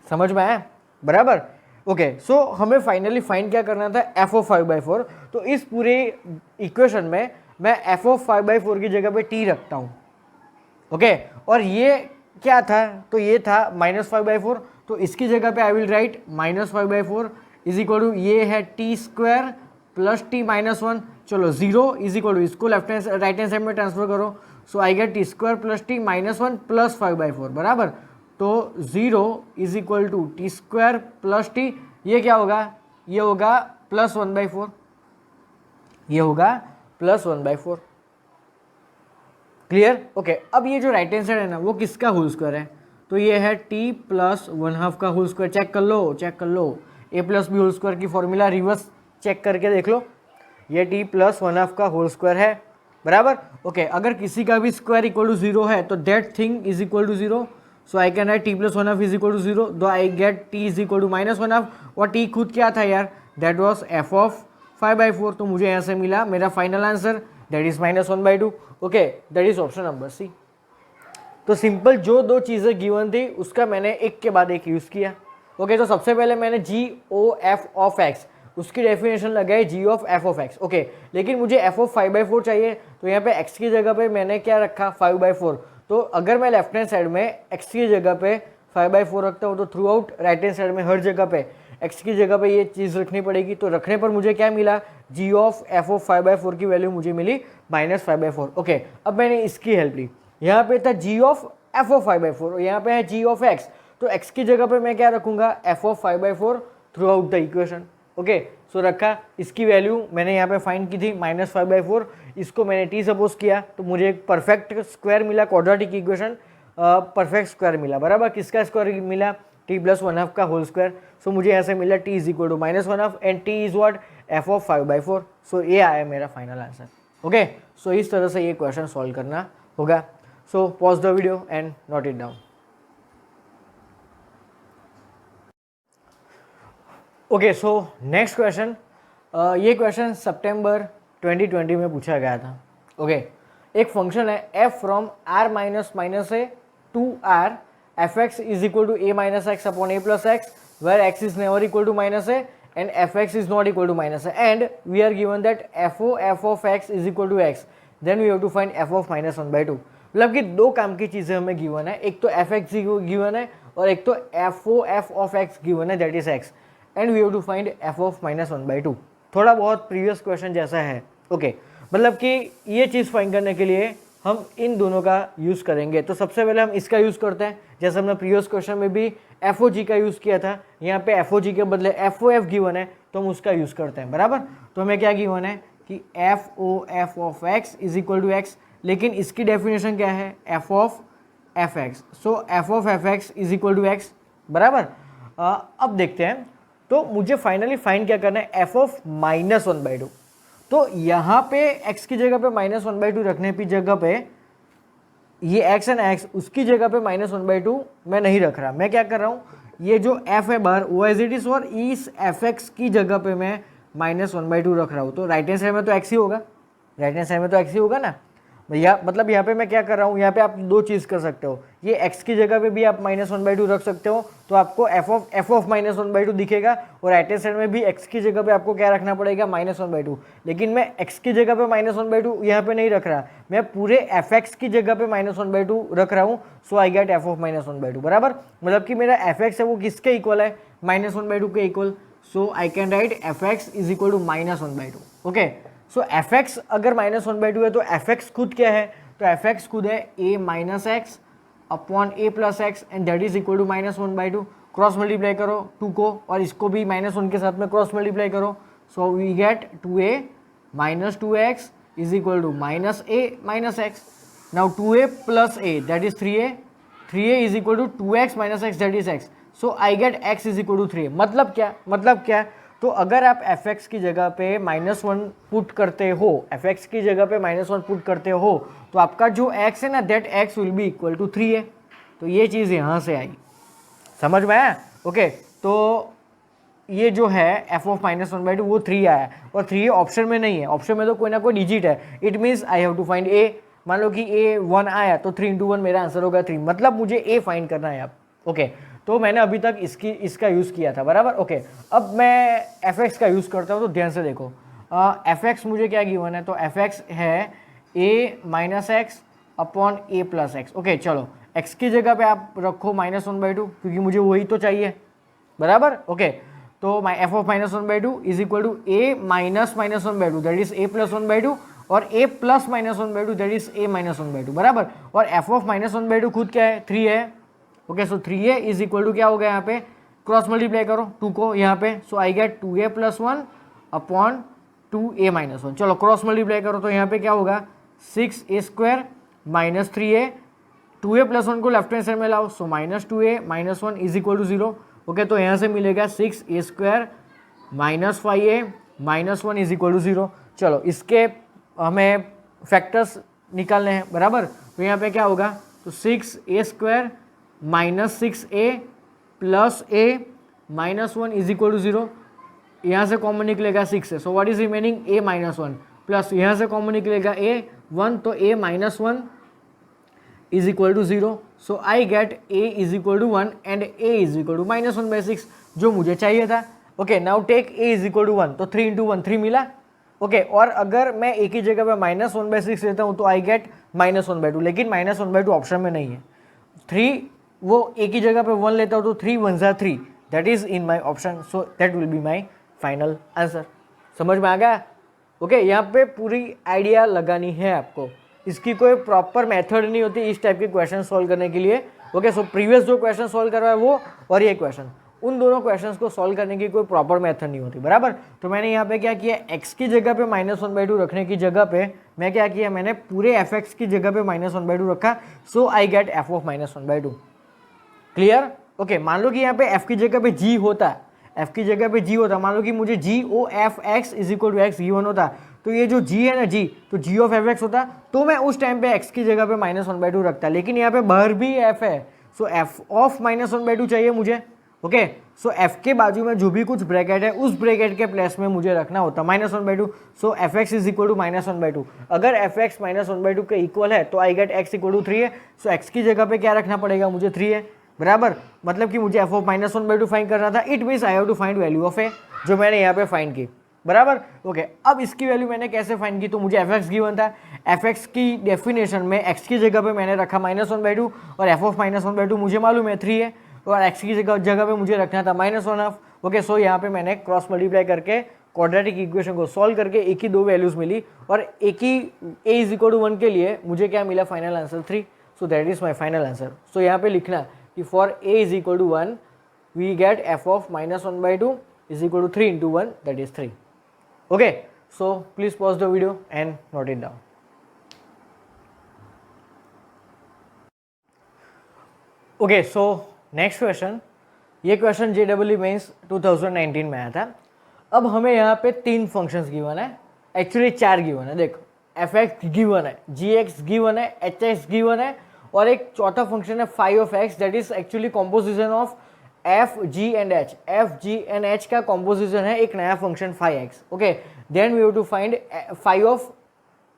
समझ में आया, बराबर। ओके, सो हमें फाइनली फाइंड क्या करना था, f of 5/4। तो इस पूरे इक्वेशन में मैं f of 5/4 की जगह पे t रखता हूँ। ओके, और ये क्या था, तो ये था -5/4, तो इसकी जगह पे I will write -5/4 is equal to, ये है t² प्लस t माइनस 1। चलो, 0 इज इक्वल टू, इसको राइट हैंड साइड में ट्रांसफर करो, so I get t² plus t minus 1 plus 5/4, बराबर। तो 0 is equal to t² plus t, ये क्या होगा, ये होगा प्लस 1/4, ये होगा प्लस 1/4। क्लियर। ओके, अब ये जो राइट हैंड साइड है ना, वो किसका होल स्क्वायर है, तो ये है t प्लस 1/2 का होल स्क्वायर। चेक कर लो, a plus b whole square की फॉर्मूला रिवर्स चेक करके देख लो, ये t प्लस 1/2 का होल स्क्वायर है, बराबर। ओके, अगर किसी का भी स्क्वायर इक्वल टू 0 है तो that thing is equal to 0, so I can write t plus 1/2 is equal to 0, दो I get t is equal to -1/2, और t खुद क्या था यार, दैट वॉज f ऑफ 5/4, तो मुझे यहाँ से मिला मेरा final answer, that is -1/2। Okay, that is option number C. तो सिंपल जो दो चीज़ें गिवन थी उसका मैंने एक के बाद एक यूज़ किया। ओके, तो सबसे पहले मैंने GOF ऑफ x, उसकी डेफिनेशन लगाई G(f of x). ओके, लेकिन मुझे f of 5/4 चाहिए, तो यहाँ पे x की जगह पे मैंने क्या रखा, 5/4। तो अगर मैं लेफ्ट हैंड साइड में x की जगह पे 5/4 रखता हूँ तो through out right hand side में हर जगह पे x की जगह पे ये चीज़ रखनी पड़ेगी। तो रखने पर मुझे क्या मिला, G(f of 5/4) की वैल्यू मुझे मिली -5/4। ओके, अब मैंने इसकी हेल्प ली, यहाँ पे था G(f of 5/4) और यहाँ पे है G of x, तो x की जगह पे मैं क्या रखूँगा, f of 5/4 throughout the equation. Okay, so रखा, इसकी वैल्यू मैंने यहाँ पे फाइंड की थी -5/4, इसको मैंने t सपोज किया तो मुझे एक परफेक्ट स्क्वायर मिला, क्वाड्रेटिक इक्वेशन परफेक्ट स्क्वायर मिला। बराबर, किसका स्क्वायर मिला, t + 1/2 का होल स्क्वायर। सो मुझे यहाँ से मिला t = -1/2 and t is what, f of 5/4। सो ये आया मेरा फाइनल आंसर। ओके, सो इस तरह से ये क्वेश्चन सॉल्व करना होगा। सो pause the video and note it down. Okay, so next question, ये क्वेश्चन सितंबर 2020 में पूछा गया था। ओके, एक फंक्शन है f from r - a to r f(x) is equal to a minus x upon a plus x, where x is never equal to -a and f(x) is not equal to -a, and we are given that f of x is equal to x, then we have to find f of -1/2। मतलब कि दो काम की चीज़ें हमें given है, एक तो f(x) गिवन है और एक तो f of x गिवन है, that is x, and we have to find f of -1/2। थोड़ा बहुत प्रीवियस क्वेश्चन जैसा है। ओके, मतलब कि ये चीज़ फाइंड करने के लिए हम इन दोनों का यूज़ करेंगे। तो सबसे पहले हम इसका यूज़ करते हैं, जैसे हमने प्रीवियस क्वेश्चन में भी FOG का यूज़ किया था, यहाँ पे FOG के बदले FOF गिवन है तो हम उसका यूज़ करते हैं। बराबर, तो हमें क्या गिवन है कि FOF of x is equal to x, लेकिन इसकी डेफिनेशन क्या है, f of fx। So f of fx is equal to x। बराबर, अब देखते हैं, तो मुझे फाइनली फाइंड क्या करना है, f of -1/2। तो यहाँ पे x की जगह पे -1/2 रखने की जगह पे ये x एंड x, उसकी जगह पे -1/2 मैं नहीं रख रहा। मैं क्या कर रहा हूँ, ये जो f है बाहर वो एज इट इज, और इस fx की जगह पे मैं -1/2 रख रहा हूँ। तो राइट हैंड साइड में तो x ही होगा, राइट हैंड साइड में तो x ही होगा ना। मतलब यहाँ पे मैं क्या कर रहा हूँ, यहाँ पे आप दो चीज़ कर सकते हो, ये x की जगह पे भी आप -1/2 रख सकते हो, तो आपको f of -1/2 दिखेगा, और राइट हैंड साइड में भी x की जगह पे आपको क्या रखना पड़ेगा, -1/2। लेकिन मैं x की जगह पे -1/2 यहाँ पे नहीं रख रहा, मैं पूरे fx की जगह पे -1/2 रख रहा हूँ। सो आई गेट f of -1/2। बराबर, मतलब कि मेरा fx है वो किसके इक्वल है, -1/2 के equal. So I can write fx is equal to -1/2। Okay, so fx अगर -1/2 है तो fx खुद क्या है, तो fx खुद है a - x upon a plus x, and that is equal to -1/2। Cross multiply करो 2 को, और इसको भी -1 के साथ में क्रॉस मल्टीप्लाई करो। So we get 2a - 2x is equal to -a - x। Now 2a plus a that is 3a, 3a is equal to 2x - x that is x। So I get x is equal to 3a। मतलब क्या, तो अगर आप fx की जगह पे -1 put करते हो, fx की जगह पे -1 पुट करते हो, तो आपका जो x है ना, that x will be equal to 3 है। तो ये चीज़ यहाँ से आई, समझ में आया। ओके, तो ये जो है f of -1/2 वो 3 आया, और 3 ऑप्शन में नहीं है, ऑप्शन में तो कोई ना कोई डिजिट है। It means I have to find a। मान लो कि a 1 आया तो 3 × 1 मेरा आंसर होगा 3, मतलब मुझे a फाइंड करना है अब। ओके, तो मैंने अभी तक इसका यूज़ किया था। बराबर, ओके, अब मैं fx का यूज़ करता हूँ, तो ध्यान से देखो, fx मुझे क्या गिवन है, तो fx है a - x upon a plus x। Okay, चलो x की जगह पे आप रखो -1/2, क्योंकि मुझे वही तो चाहिए। बराबर, ओके, तो f of -1/2 is equal to a - -1/2 that is a + 1/2, और a + -1/2 दैट इज a - 1/2। बराबर, और f of -1/2 खुद क्या है, 3 है। Okay, so 3a is equal to क्या हो गया, यहाँ पे क्रॉस मल्टीप्लाई करो 2 को यहाँ पे। So I get 2a + 1 upon 2a - 1। चलो क्रॉस मल्टीप्लाई करो तो यहाँ पे क्या होगा, 6a² - 3a, 2a + 1 को लेफ्ट हैंड साइड में लाओ, so -2a - 1 is equal to 0। Okay, तो यहाँ से मिलेगा 6a² - 5a - 1 is equal to 0। चलो इसके हमें फैक्टर्स निकालने हैं। बराबर, तो यहाँ पे क्या होगा, तो 6a² - 6a + a - 1 is equal to 0। यहाँ से कॉमन निकलेगा 6 है, so what is remaining a minus 1 plus यहाँ से कॉमन निकलेगा a 1, तो a minus 1 is equal to 0, so I get a is equal to 1 and a is equal to minus 1/6 जो मुझे चाहिए था। Okay, now take a is equal to 1, तो 3 into 1 3 मिला। ओके, और अगर मैं a की जगह पे माइनस 1/6 लेता हूँ तो आई गेट माइनस 1/2, लेकिन माइनस 1/2 ऑप्शन में नहीं है। 3 वो a की जगह पे 1 लेता हूँ तो 3 1 जा 3, that is in my option, so that will be my final answer. समझ में आ गया? ओके, यहाँ पे पूरी आइडिया लगानी है आपको, इसकी कोई प्रॉपर मेथड नहीं होती इस टाइप के क्वेश्चन सॉल्व करने के लिए। ओके, सो प्रीवियस जो क्वेश्चन सॉल्व करवाया वो और ये क्वेश्चन, उन दोनों क्वेश्चंस को सॉल्व करने की कोई प्रॉपर मेथड नहीं होती, बराबर। तो मैंने यहाँ पे क्या किया, x की जगह पे -1/2 रखने की जगह पे मैं क्या किया, मैंने पूरे fx की जगह पे -1/2 रखा, so I get f of -1/2। Clear? Okay, मान लो कि यहाँ पे f की जगह पे g होता, f की जगह पे g होता, मान लो कि मुझे g o f x is equal to x given होता, तो ये जो g है ना g, तो g ऑफ एफ एक्स होता, तो मैं उस टाइम पे x की जगह पे -1/2 रखता, लेकिन यहाँ पे बाहर भी f है, सो f ऑफ -1/2 चाहिए मुझे। ओके, सो f के बाजू में जो भी कुछ ब्रैकेट है उस ब्रैकेट के प्लेस में मुझे रखना होता -1/2, so f x is equal to -1/2। अगर एफ एक्स -1/2 के इक्वल है तो I get x equal to 3 है, सो x की जगह पे क्या रखना पड़ेगा मुझे, 3 है, बराबर। मतलब कि मुझे f ऑफ -1/2 फाइंड करना था, it means I have to find value of a, जो मैंने यहाँ पे फाइंड की, बराबर। ओके, अब इसकी वैल्यू मैंने कैसे फाइंड की, तो मुझे एफ एक्स गिवन था, एफ एक्स की डेफिनेशन में x की जगह पे मैंने रखा -1/2 और f ऑफ -1/2 मुझे मालूम है 3 है, और x की जगह पे मुझे रखना था -1/2। ओके, सो यहाँ पे मैंने क्रॉस मल्टीप्लाई करके क्वाड्रेटिक इक्वेशन को सॉल्व करके एक ही दो वैल्यूज मिली, और एक ही a इज इक्वल टू 1 के लिए मुझे क्या मिला, final answer 3, so that is my final answer. So यहाँ पे लिखना कि for a is equal to 1 we get f of -1/2 is equal to 3 into 1, that is 3। Okay, so please pause the video and note it down. Okay, so next question, ये question JEE mains 2019 में आया था। अब हमें यहाँ पे 3 functions given है, actually 4 given है। देखो, एफ एक्स गिवन है, जी एक्स गिवन है, एच एक्स गिवन है, और एक चौथा फंक्शन है phi of x, that is actually composition of f g and h. F g and h का कॉम्पोजिशन है एक नया function phi x. Okay, then we have to find phi of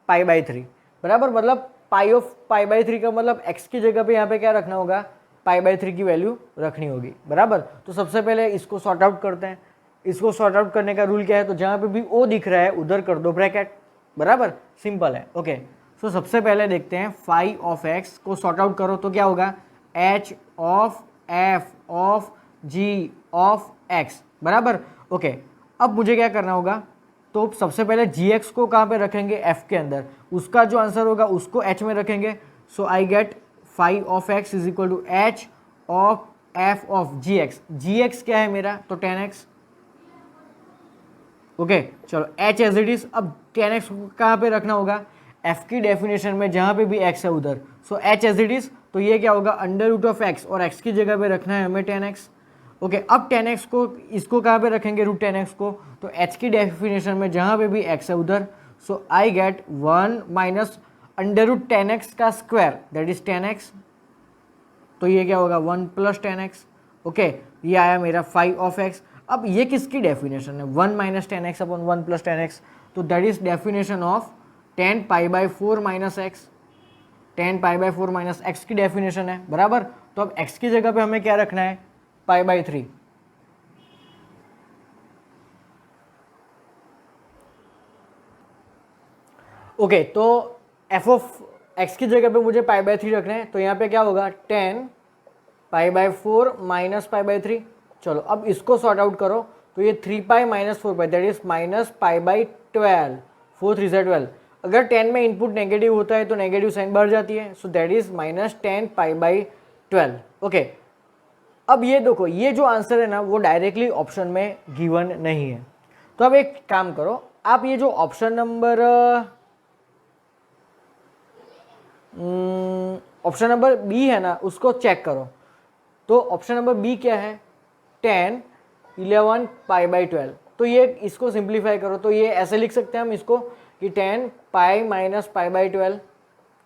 π/3, बराबर। मतलब पाई ऑफ π/3 का मतलब एक्स की जगह पे यहाँ पे क्या रखना होगा, π/3 की वैल्यू रखनी होगी, बराबर। तो सबसे पहले इसको सॉर्ट आउट करते हैं। इसको सॉर्ट आउट करने का रूल क्या है, तो जहाँ पे भी ओ दिख रहा है उधर कर दो ब्रैकेट, बराबर, सिंपल है। ओके, सो सबसे पहले देखते हैं फाई ऑफ एक्स को सॉर्ट आउट करो तो क्या होगा, h of f of g of x, बराबर। ओके, अब मुझे क्या करना होगा, तो सबसे पहले जी एक्स को कहाँ पे रखेंगे, एफ के अंदर, उसका जो आंसर होगा उसको एच में रखेंगे, so I get phi of x is equal to h of f of g x. G x क्या है मेरा, तो 10x। ओके, चलो एच एज इट इज। अब 10x कहाँ पे रखना होगा, एफ की डेफिनेशन में जहाँ पे भी x है उधर, so h as it is. तो ये क्या होगा, अंडर रूट ऑफ x, और x की जगह पे रखना है हमें 10x। ओके, अब 10x को, इसको कहाँ पे रखेंगे, रूट 10x को, तो h की डेफिनेशन में जहाँ पे भी x है उधर, so I get 1 minus under root 10x का स्क्वायर, दैट इज 10x। तो ये क्या होगा, 1 प्लस 10x। ओके, ये आया मेरा फाई ऑफ एक्स। अब ये किसकी डेफिनेशन है, 1 minus 10x upon 1 plus 10x, तो that is definition of 10π/4 minus x. 10π/4 minus x की डेफिनेशन है, बराबर। तो अब x की जगह पे हमें क्या रखना है, π/3। ओके, तो एफ ऑफ एक्स की जगह पे मुझे π/3 रखना है, तो यहाँ पे क्या होगा, 10π/4 माइनस π/3। चलो अब इसको सॉर्ट आउट करो, तो ये 3π माइनस 4π, दैट इज माइनस π/12, 4 3 12। अगर 10 में इनपुट नेगेटिव होता है तो नेगेटिव साइन बढ़ जाती है, सो दैट इज माइनस 10π/12। ओके, अब ये देखो, ये जो आंसर है ना वो डायरेक्टली ऑप्शन में गिवन नहीं है। तो अब एक काम करो, आप ये जो ऑप्शन नंबर बी है ना उसको चेक करो। तो ऑप्शन नंबर बी क्या है, 10 11 π/12। तो ये इसको सिंप्लीफाई करो, तो ये ऐसे लिख सकते हैं हम इसको कि 10π माइनस π/12,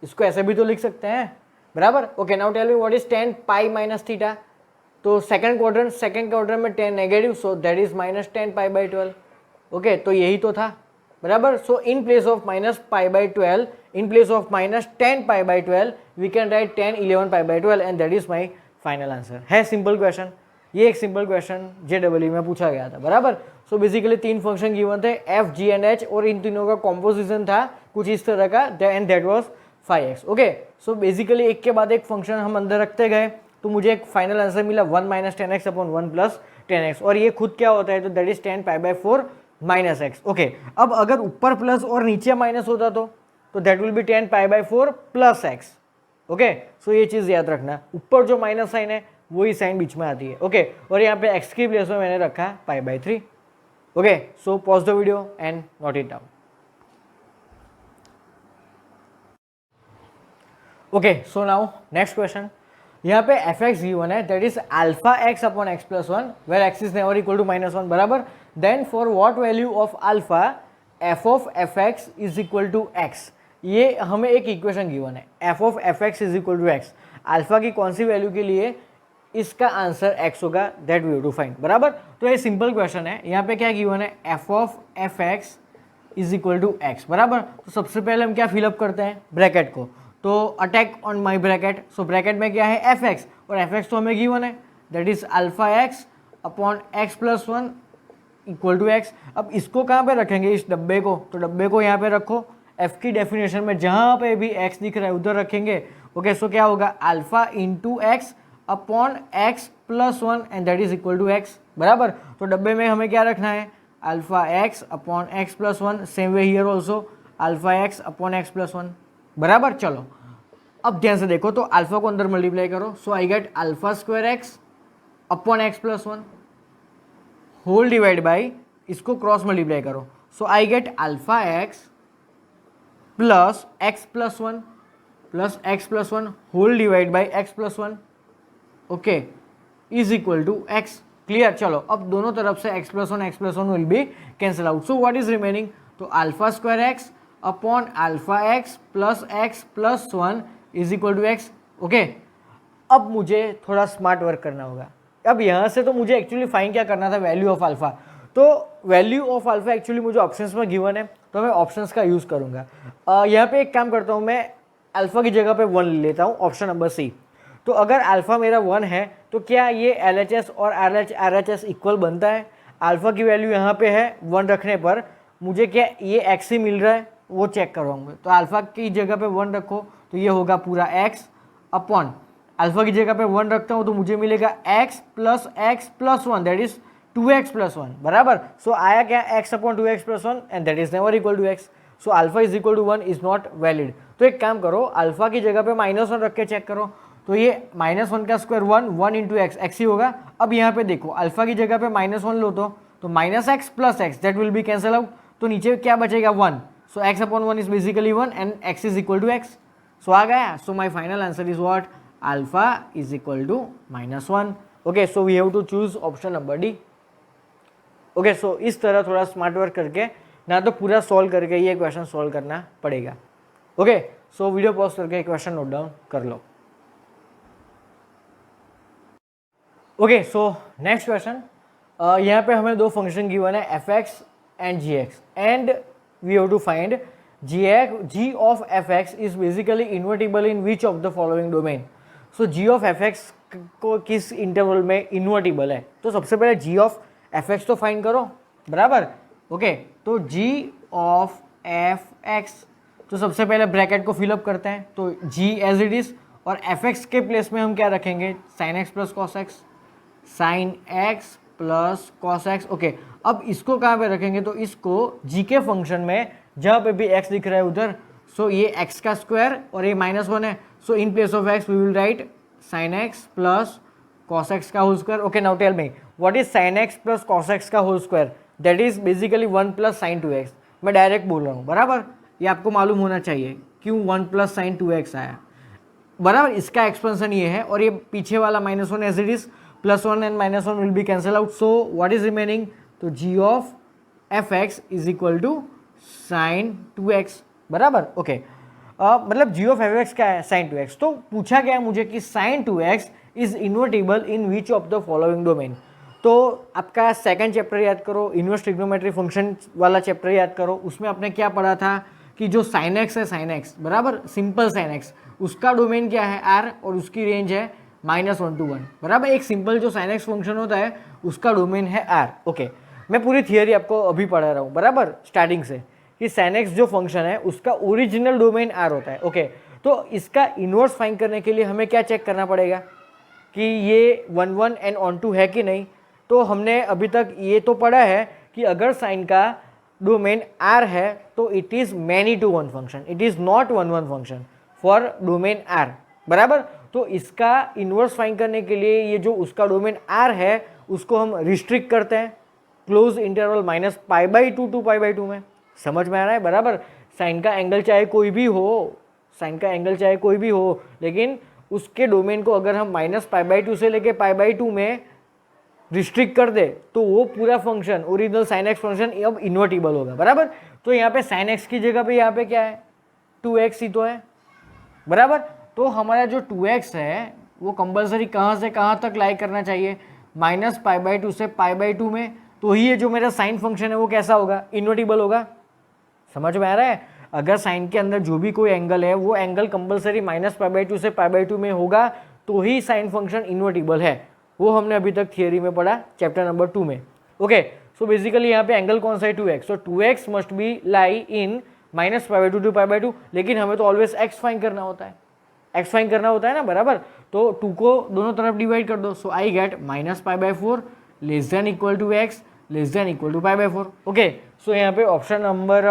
इसको ऐसे भी तो लिख सकते हैं, बराबर। Okay, now tell me what is 10π minus theta, तो सेकंड क्वाड्रेंट में 10 negative, so that is -10 π/12. Okay, तो यही तो था, बराबर. So in place of -π/12, in place of -10 π/12 we can write 10 11 π/12 and that is my final answer. है simple question, ये एक सिंपल क्वेश्चन JEE में पूछा गया था, बराबर. सो बेसिकली 3 फंक्शन गिवन थे F, G एंड H, और इन तीनों का कॉम्पोजिशन था कुछ इस तरह का, and that was 5x. Okay, so basically एक के बाद एक फंक्शन हम अंदर रखते गए, तो मुझे एक फाइनल आंसर मिला 1 - 10x अपॉन 1 + 10x, और ये खुद क्या होता है, तो दैट इज 10 π/4 - x. ओके, अब अगर ऊपर प्लस और नीचे माइनस होता तो that will be 10 π/4 + x. Okay, so ये चीज़ याद रखना, ऊपर जो माइनस साइन है वही साइन बीच में आती है. ओके, और यहाँ पे x की प्लेस में मैंने रखा है π/3. Okay, so pause the video and note it down. Okay, so now next question. यहाँ पे fx गिवन है, that is alpha x upon x + 1 where x is never equal to -1, बराबर. Then for what value of alpha f of fx is equal to x. ये हमें एक equation given है, f of fx is equal to x. Alpha की कौन सी value के लिए इसका आंसर x होगा, that we have to find, बराबर. तो ये सिंपल क्वेश्चन है. यहाँ पे क्या गिवन है, f of fx is equal to x, बराबर. तो सबसे पहले हम क्या फिलअप करते हैं, ब्रैकेट को. तो attack on my bracket. So bracket में क्या है, fx, और fx तो हमें गिवन है, that is alpha x upon x + 1 equal to x. अब इसको कहाँ पे रखेंगे, इस डब्बे को, तो डब्बे को यहाँ पे रखो. f की डेफिनेशन में जहाँ पे भी x दिख रहा है उधर रखेंगे. ओके, सो क्या होगा, alpha into x upon x + 1 and that is equal to x, बराबर. तो डब्बे में हमें क्या रखना है, alpha x upon x + 1, same way here also alpha x upon x + 1, बराबर. चलो अब ध्यान से देखो, तो अल्फा को अंदर मल्टीप्लाई करो, so I get alpha x upon x + 1 whole divide by, इसको क्रॉस मल्टीप्लाई करो, so I get alpha x plus x + 1 plus x + 1 whole divide by x + 1, okay, is equal to x. Clear. चलो अब दोनों तरफ से x + 1 will be cancel out. So what is remaining, तो alpha x upon alpha x plus x + 1 is equal to x. Okay, अब मुझे थोड़ा smart work करना होगा. अब यहाँ से तो मुझे एक्चुअली फाइंड क्या करना था, वैल्यू ऑफ अल्फा. तो वैल्यू ऑफ अल्फा एक्चुअली मुझे ऑप्शंस में गिवन है, तो मैं ऑप्शंस का यूज़ करूँगा. यहाँ पे एक काम करता हूँ, मैं अल्फा की जगह पे 1 ले लेता हूँ, ऑप्शन नंबर C. तो अगर अल्फा मेरा 1 है तो क्या ये LHS और RHS इक्वल बनता है. अल्फा की वैल्यू यहाँ पे है 1 रखने पर, मुझे क्या ये x ही मिल रहा है वो चेक करवाऊंगा. तो अल्फा की जगह पे 1 रखो, तो ये होगा पूरा x अपॉन अल्फा की जगह पे 1 रखता हूँ तो मुझे मिलेगा x plus x plus 1 that is 2x plus 1, बराबर. सो आया क्या, x upon 2x plus 1 and that is never equal to x. So alpha is equal to 1 is not valid. तो एक काम करो, अल्फा की जगह पे -1 रख के चेक करो, तो ये -1 का स्क्वायर 1 इंटू x ही होगा. अब यहाँ पे देखो, अल्फा की जगह पे -1 लो तो -x plus x that will be cancel out. तो नीचे क्या बचेगा 1. So x upon 1 is basically 1 and x is equal to x. So आ गया. So my final answer is what, alpha is equal to -1. Okay, so we have to choose option number D. Okay, so इस तरह थोड़ा smart work करके, ना तो पूरा solve करके ये क्वेश्चन सॉल्व करना पड़ेगा. ओके, सो वीडियो पॉज करके क्वेश्चन नोट डाउन कर लो. Okay, so next question. यहाँ पे हमें 2 फंक्शन गिवन है fx and gx and we have to find g of fx is basically invertible in which of the following domain. So g of fx को किस interval में invertible है, तो सबसे पहले g ऑफ fx तो find करो, बराबर. ओके, तो g ऑफ fx, तो सबसे पहले ब्रैकेट को फिलअप करते हैं, तो g एज इट इज, और fx के प्लेस में हम क्या रखेंगे, sin x plus cos x, sin x plus cos x. Okay, अब इसको कहाँ पे रखेंगे, तो इसको g के फंक्शन में जहाँ पे भी x दिख रहा है उधर. सो ये x का स्क्वायर और ये -1 है, so in place of x we will write sin x plus cos x का whole square. Okay, now tell me what is sin x plus cos x का whole square, that is basically 1 plus sin 2x. मैं direct बोल रहा हूँ, बराबर. ये आपको मालूम होना चाहिए क्यों 1 प्लस sin 2x आया, बराबर. इसका एक्सपेंशन ये है, और ये पीछे वाला -1 as it is, +1 and -1 will be cancel out. So what is remaining, तो g of fx is equal to sin 2x, बराबर. ओके, मतलब g ऑफ fx क्या है, sin 2x. तो पूछा गया मुझे कि sin 2x is invertible in which of the following domain. तो आपका सेकंड चैप्टर याद करो, इन्वर्स ट्रिग्नोमेट्री फंक्शन वाला चैप्टर याद करो, उसमें आपने क्या पढ़ा था कि जो साइन एक्स है, साइन एक्स बराबर सिंपल साइन एक्स, उसका डोमेन क्या है आर और उसकी रेंज है -1 to 1 बराबर। एक सिंपल जो साइन एक्स फंक्शन होता है उसका डोमेन है आर। ओके, मैं पूरी थियरी आपको अभी पढ़ा रहा हूँ बराबर स्टार्टिंग से, कि साइन एक्स जो फंक्शन है उसका ओरिजिनल डोमेन आर होता है। ओके, तो इसका इन्वर्स फाइंड करने के लिए हमें क्या चेक करना पड़ेगा कि ये 1 1 एंड ऑन टू है कि नहीं। तो हमने अभी तक ये तो पढ़ा है कि अगर साइन का डोमेन आर है तो it is many to one function, it is not 1 1 function for domain R बराबर। तो इसका इन्वर्स फाइंड करने के लिए ये जो उसका डोमेन आर है उसको हम रिस्ट्रिक्ट करते हैं क्लोज इंटरवल -π/2 to π/2 में। समझ में आ रहा है बराबर। साइन का एंगल चाहे कोई भी हो, साइन का एंगल चाहे कोई भी हो, लेकिन उसके डोमेन को अगर हम -π/2 से लेके π/2 में रिस्ट्रिक्ट कर दे तो वो पूरा function original sine x function अब इन्वर्टिबल होगा बराबर। तो यहाँ पे साइन एक्स की जगह पे यहाँ पे क्या है 2x ही तो है बराबर। तो हमारा जो 2x है वो कंपलसरी कहाँ से कहाँ तक लाई करना चाहिए, -π/2 से π/2 में। तो ही ये जो मेरा साइन फंक्शन है वो कैसा होगा, इन्वर्टिबल होगा। समझ में आ रहा है। अगर साइन के अंदर जो भी कोई एंगल है वो एंगल कंपलसरी -π/2 से π/2 में होगा तो ही साइन फंक्शन इन्वर्टिबल है। वो हमने अभी तक थियरी में पढ़ा चैप्टर नंबर 2 में। ओके, सो बेसिकली यहाँ पे एंगल कौन सा है 2x, तो 2x must be lie in -π/2 to π/2, लेकिन हमें तो ऑलवेज x फाइंड करना होता है, x फाइंड करना होता है ना बराबर। तो 2 को दोनों तरफ डिवाइड कर दो, so I get -π/4 less than equal to x less than equal to π/4। Okay, so यहाँ पे option number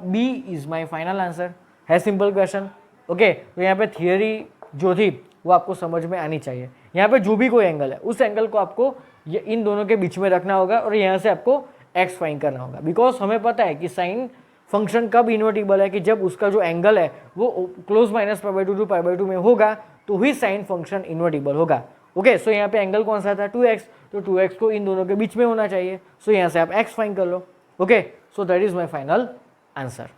B is my final answer है। Simple question. ओके, तो यहाँ पे थियरी जो थी वो आपको समझ में आनी चाहिए। यहाँ पे जो भी कोई एंगल है उस एंगल को आपको ये इन दोनों के बीच में रखना होगा और यहाँ से आपको x फाइंड करना होगा, बिकॉज हमें पता है कि साइन फंक्शन कब इन्वर्टिबल है कि जब उसका जो एंगल है वो क्लोज -π/2 to π/2 में होगा तो ही साइन फंक्शन इन्वर्टिबल होगा। ओके, सो यहाँ पे एंगल कौन सा था 2x, तो 2x को इन दोनों के बीच में होना चाहिए। सो यहाँ से आप x फाइंड कर लो। Okay, so that is my final answer.